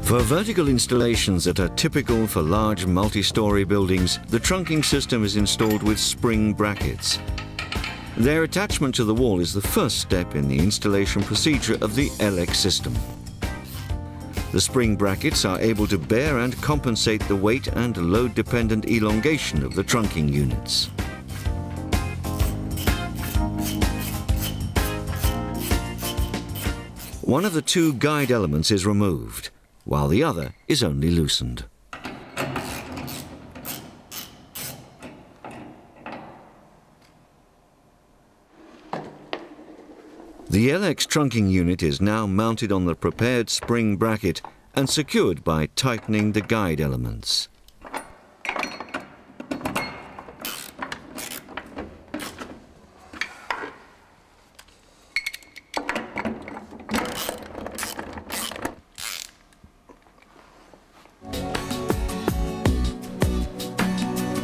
For vertical installations that are typical for large multi-story buildings, the trunking system is installed with spring brackets. Their attachment to the wall is the first step in the installation procedure of the LX system. The spring brackets are able to bear and compensate the weight and load-dependent elongation of the trunking units. One of the two guide elements is removed, while the other is only loosened. The LX trunking unit is now mounted on the prepared spring bracket and secured by tightening the guide elements.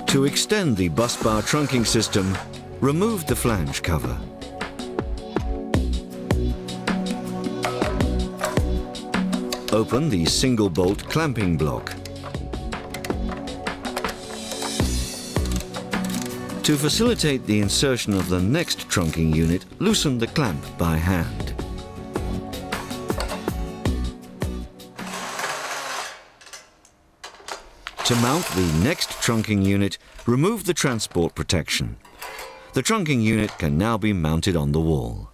To extend the bus bar trunking system, remove the flange cover. Open the single bolt clamping block. To facilitate the insertion of the next trunking unit, loosen the clamp by hand. To mount the next trunking unit, remove the transport protection. The trunking unit can now be mounted on the wall.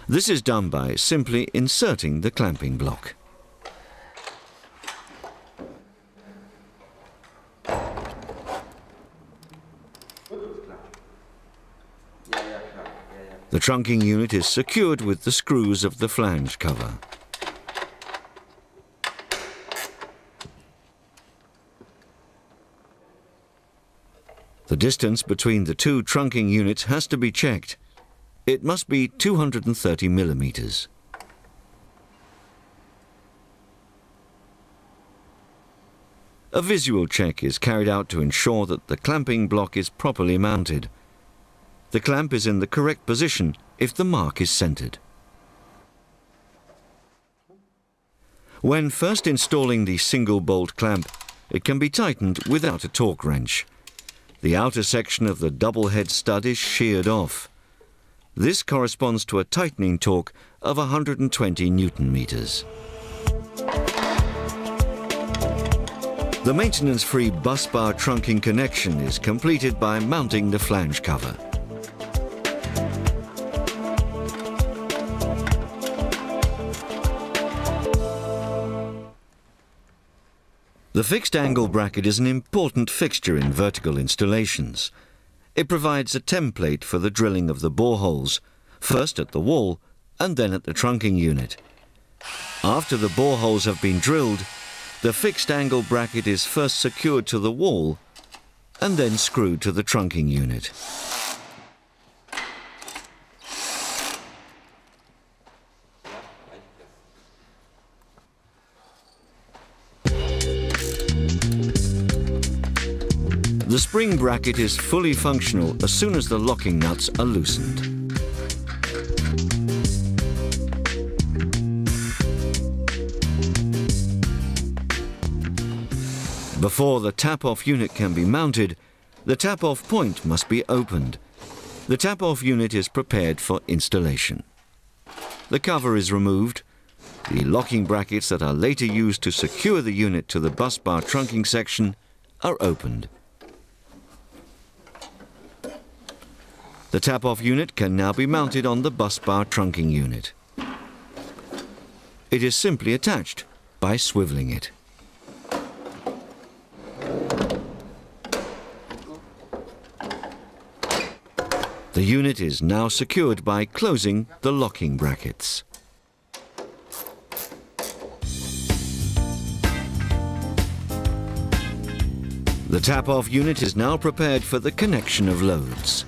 This is done by simply inserting the clamping block. The trunking unit is secured with the screws of the flange cover. The distance between the two trunking units has to be checked. It must be 230 millimeters. A visual check is carried out to ensure that the clamping block is properly mounted. The clamp is in the correct position if the mark is centered. When first installing the single bolt clamp, it can be tightened without a torque wrench. The outer section of the double head stud is sheared off. This corresponds to a tightening torque of 120 Newton meters. The maintenance-free bus bar trunking connection is completed by mounting the flange cover. The fixed angle bracket is an important fixture in vertical installations. It provides a template for the drilling of the boreholes, first at the wall and then at the trunking unit. After the boreholes have been drilled, the fixed angle bracket is first secured to the wall and then screwed to the trunking unit. The spring bracket is fully functional as soon as the locking nuts are loosened. Before the tap-off unit can be mounted, the tap-off point must be opened. The tap-off unit is prepared for installation. The cover is removed. The locking brackets that are later used to secure the unit to the bus bar trunking section are opened. The tap-off unit can now be mounted on the bus bar trunking unit. It is simply attached by swiveling it. The unit is now secured by closing the locking brackets. The tap-off unit is now prepared for the connection of loads.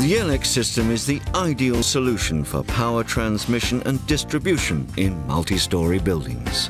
The LX system is the ideal solution for power transmission and distribution in multi-story buildings.